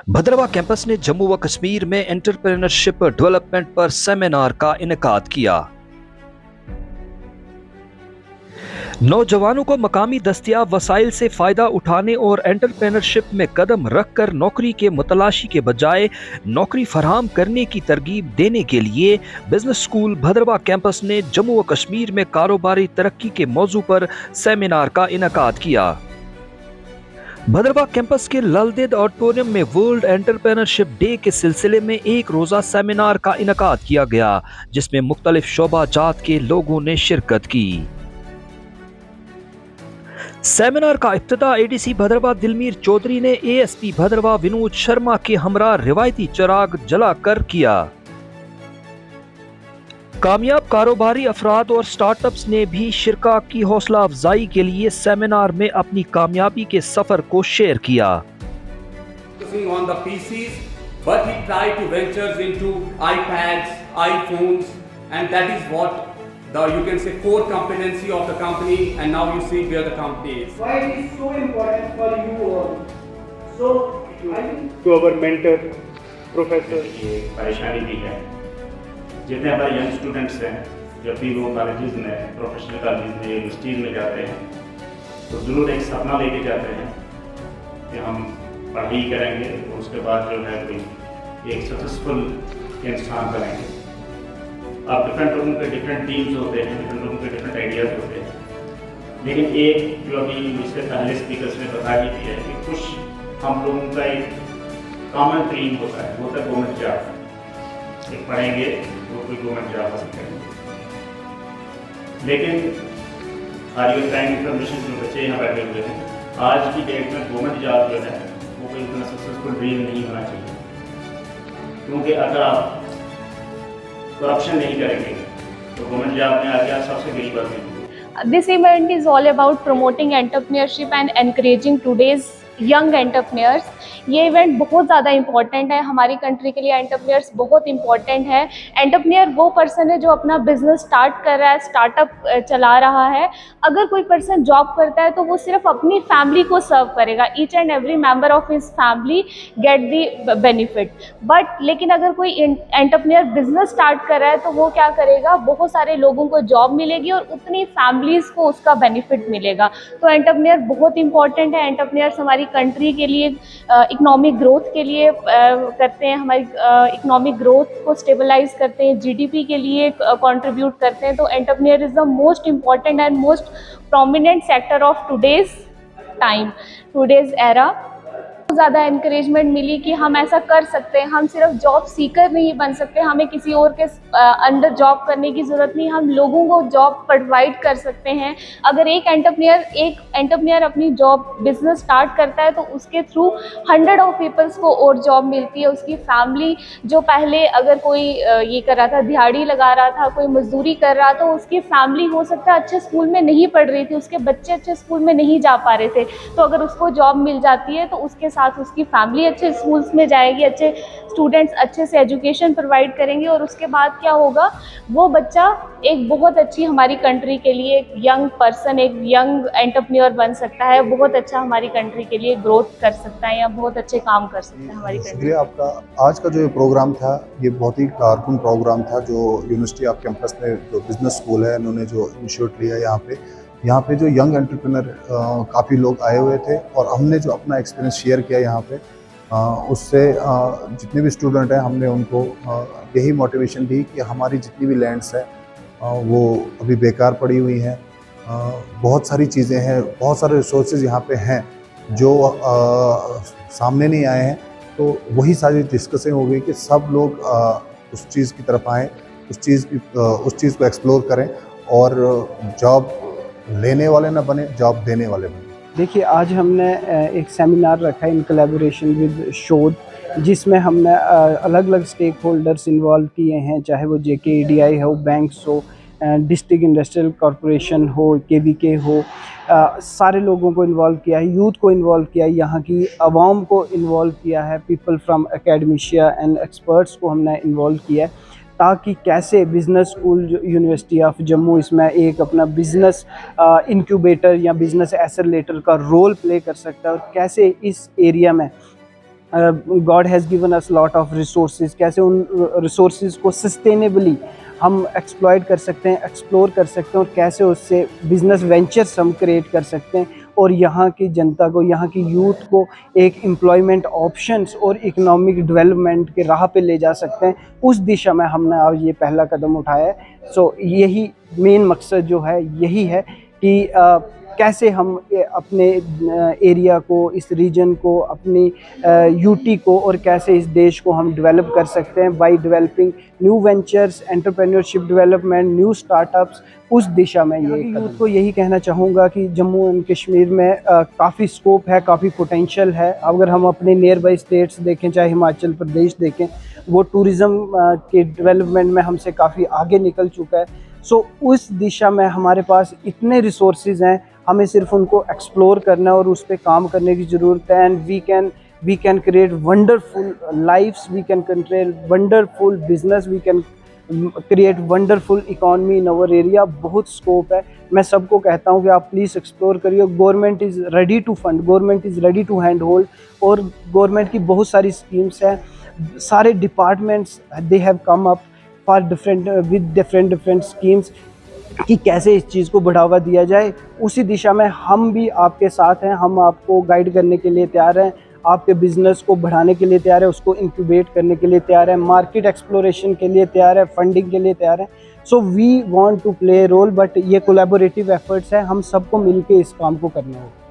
Bhaderwah campus ने जम्मू व कश्मीर में एंटरप्रेन्योरशिप डेवलपमेंट पर सेमिनार का इनेकाद किया। नौजवानों को मकामी दस्तयाब वसाइल से फायदा उठाने और एंटरप्रेन्योरशिप में कदम रखकर नौकरी के मुतलाशी के बजाय नौकरी फराहम करने की तरगीब देने के लिए बिजनेस स्कूल भद्रवाह कैंपस ने जम्मू व कश्मीर में कारोबारी तरक्की के मौजू पर सेमिनार का इनेकाद किया। भद्रवाह कैंपस के ललदेद ऑडिटोरियम में वर्ल्ड एंटरप्रेन्योरशिप डे के सिलसिले में एक रोजा सेमिनार का इनेकाद किया गया, जिसमें मुख्तलिफ शोबा जात के लोगों ने शिरकत की। सेमिनार का इब्तिदा एडीसी भद्रवाह दिलमीर चौधरी ने एएसपी भद्रवाह विनोद शर्मा के हमरा रिवायती चिराग जलाकर किया। कामयाब कारोबारी अफराद और स्टार्टअप्स ने भी शिरका की हौसला अफजाई के लिए सेमिनार में अपनी कामयाबी के सफर को शेयर किया। On the PCs, but he tried to venture into iPads, iPhones, and that is what you can say core competency of the company. And now you see where the company is. Why it is so important for you all? So I think to our mentor, professor. ये परेशानी भी है। जितने हमारे young students हैं, जब भी वो कॉलेजेस में, प्रोफेशनल कॉलेज में, यूनिवर्सिटीज़ में जाते हैं, तो ज़रूर एक सपना लेके जाते हैं कि हम पढ़ाई करेंगे और उसके बाद जो है कोई एक सक्सेसफुल इंसान बनेंगे। अब डिफरेंट लोगों के डिफरेंट टीम्स होते हैं, डिफरेंट लोगों के डिफरेंट आइडियाज़ होते हैं, लेकिन एक जो अभी इससे पहले स्पीकर्स ने बता ही दिया है कि कुछ हम लोगों का एक कॉमन ड्रीम होता है, वो होता है गवर्नमेंट जॉब। एक पढ़ेंगे वो कोई गवर्नमेंट जॉब हासिल करेंगे, लेकिन आज टाइम इंफॉर्मेशन जो बच्चे यहाँ बैठे हुए हैं, आज की डेट में गवर्नमेंट जॉब जो है वो कोई इतना सक्सेसफुल ड्रीम नहीं होना चाहिए, क्योंकि अगर आप करप्शन नहीं करेंगे तो गवर्नमेंट जॉब में आ गया सबसे बड़ी बात है। This event is all about promoting entrepreneurship and encouraging today's young entrepreneurs. ये इवेंट बहुत ज़्यादा इम्पॉर्टेंट है हमारी कंट्री के लिए। एंटरप्रेन्योर्स बहुत इम्पॉर्टेंट है। एंटरप्रेन्योर वो पर्सन है जो अपना बिजनेस स्टार्ट कर रहा है, स्टार्टअप चला रहा है। अगर कोई पर्सन जॉब करता है तो वो सिर्फ अपनी फैमिली को सर्व करेगा, each and every member of his family get the benefit. But लेकिन अगर कोई एंटरप्रेन्योर बिजनेस स्टार्ट कर रहा है तो वो क्या करेगा, बहुत सारे लोगों को जॉब मिलेगी और उतनी फैमिलीज़ को उसका बेनिफिट मिलेगा। तो एंटरप्रेन्योर बहुत इंपॉर्टेंट है। एंटरप्रेन्योर्स हमारी कंट्री के लिए इकोनॉमिक ग्रोथ के लिए करते हैं, हमारी इकोनॉमिक ग्रोथ को स्टेबलाइज करते हैं, जीडीपी के लिए कंट्रीब्यूट करते हैं। तो entrepreneur is the most important and most prominent sector of today's time, today's era. ज़्यादा एनकरेजमेंट मिली कि हम ऐसा कर सकते हैं, हम सिर्फ जॉब सीकर नहीं बन सकते, हमें किसी और के अंडर जॉब करने की ज़रूरत नहीं, हम लोगों को जॉब प्रोवाइड कर सकते हैं। अगर एक एंटरप्रेन्योर अपनी जॉब बिजनेस स्टार्ट करता है तो उसके थ्रू 100 ऑफ पीपल्स को और जॉब मिलती है। उसकी फैमिली जो पहले अगर कोई ये कर रहा था, दिहाड़ी लगा रहा था, कोई मजदूरी कर रहा था, उसकी फैमिली हो सकता है अच्छे स्कूल में नहीं पढ़ रही थी, उसके बच्चे अच्छे स्कूल में नहीं जा पा रहे थे, तो अगर उसको जॉब मिल जाती है तो उसके साथ उसकी फैमिली अच्छे स्कूल्स में जाएगी, अच्छे स्टूडेंट्स अच्छे से एजुकेशन प्रोवाइड करेंगे और उसके बाद क्या होगा, वो बच्चा एक बहुत अच्छी हमारी कंट्री के लिए एक यंग पर्सन, एक यंग एंटरप्रेन्योर बन सकता है, बहुत अच्छा हमारी कंट्री के लिए ग्रोथ कर सकता है या बहुत अच्छे काम कर सकता है हमारी कंट्री। शुक्रिया आपका। आज का जो ये प्रोग्राम था ये बहुत ही कारकुन प्रोग्राम था जो यूनिवर्सिटी ऑफ कैंपस ने, जो बिजनेस स्कूल है, इन्होंने जो इनिशिएट लिया यहाँ पे जो यंग एंटरप्रेन्योर काफ़ी लोग आए हुए थे और हमने जो अपना एक्सपीरियंस शेयर किया यहाँ पे, उससे जितने भी स्टूडेंट हैं हमने उनको यही मोटिवेशन दी कि हमारी जितनी भी लैंड्स हैं वो अभी बेकार पड़ी हुई हैं। बहुत सारी चीज़ें हैं, बहुत सारे रिसोर्सेज यहाँ पे हैं जो सामने नहीं आए हैं, तो वही सारी डिस्कसें हो गई कि सब लोग उस चीज़ की तरफ आएँ, उस चीज़ को एक्सप्लोर करें और जॉब लेने वाले ना बने, जॉब देने वाले बने। देखिए, आज हमने एक सेमिनार रखा इन कोलैबोरेशन विद शोध, जिसमें हमने अलग अलग स्टेक होल्डर्स इन्वॉल्व किए हैं, चाहे वो JKEDI हो, बैंक्स हो, डिस्ट्रिक्ट इंडस्ट्रियल कॉरपोरेशन हो, KVK हो, सारे लोगों को इन्वॉल्व किया है, यूथ को इन्वॉल्व किया है, यहाँ की आवाम को इन्वॉल्व किया है, पीपल फ्राम एकेडमिशिया एंड एक्सपर्ट्स को हमने इन्वॉल्व किया है, ताकि कैसे business school university of Jammu इसमें एक अपना बिज़नेस इंक्यूबेटर या बिज़नेस एक्सेलरेटर का रोल प्ले कर सकता है और कैसे इस एरिया में God has given us lot of resources, कैसे उन रिसोर्सेज को सस्टेनेबली हम एक्सप्लॉयट कर सकते हैं, एक्सप्लोर कर सकते हैं और कैसे उससे बिजनेस वेंचर्स हम क्रिएट कर सकते हैं और यहाँ की जनता को, यहाँ की यूथ को एक एम्प्लॉयमेंट ऑप्शंस और इकोनॉमिक डेवलपमेंट के राह पे ले जा सकते हैं। उस दिशा में हमने आज ये पहला कदम उठाया है। सो यही मेन मकसद जो है यही है कि कैसे हम अपने एरिया को, इस रीजन को, अपनी यूटी को और कैसे इस देश को हम डेवलप कर सकते हैं by developing new ventures, entrepreneurship development, new startups. उस दिशा में ये यूथ को यही कहना चाहूँगा कि जम्मू एंड कश्मीर में काफ़ी स्कोप है, काफ़ी पोटेंशियल है। अगर हम अपने नियर बाई स्टेट्स देखें, चाहे हिमाचल प्रदेश देखें, वो टूरिज़्म के डेवलपमेंट में हमसे काफ़ी आगे निकल चुका है। सो उस दिशा में हमारे पास इतने रिसोर्सेज हैं, हमें सिर्फ उनको एक्सप्लोर करना है और उस पे काम करने की ज़रूरत है। And we can create wonderful lifes, we can control wonderful business, we can create wonderful economy in our area. बहुत स्कोप है। मैं सबको कहता हूँ कि आप प्लीज़ एक्सप्लोर करिए। Government is ready to fund, government is ready to hand hold और गवर्नमेंट की बहुत सारी स्कीम्स हैं। सारे departments they have come up for different schemes कि कैसे इस चीज़ को बढ़ावा दिया जाए। उसी दिशा में हम भी आपके साथ हैं, हम आपको गाइड करने के लिए तैयार हैं, आपके बिज़नेस को बढ़ाने के लिए तैयार है, उसको इंक्यूबेट करने के लिए तैयार है, मार्केट एक्सप्लोरेशन के लिए तैयार है, फंडिंग के लिए तैयार है। So we want to play role, but ये कोलैबोरेटिव एफर्ट्स है, हम सबको मिलके इस काम को करना होगा।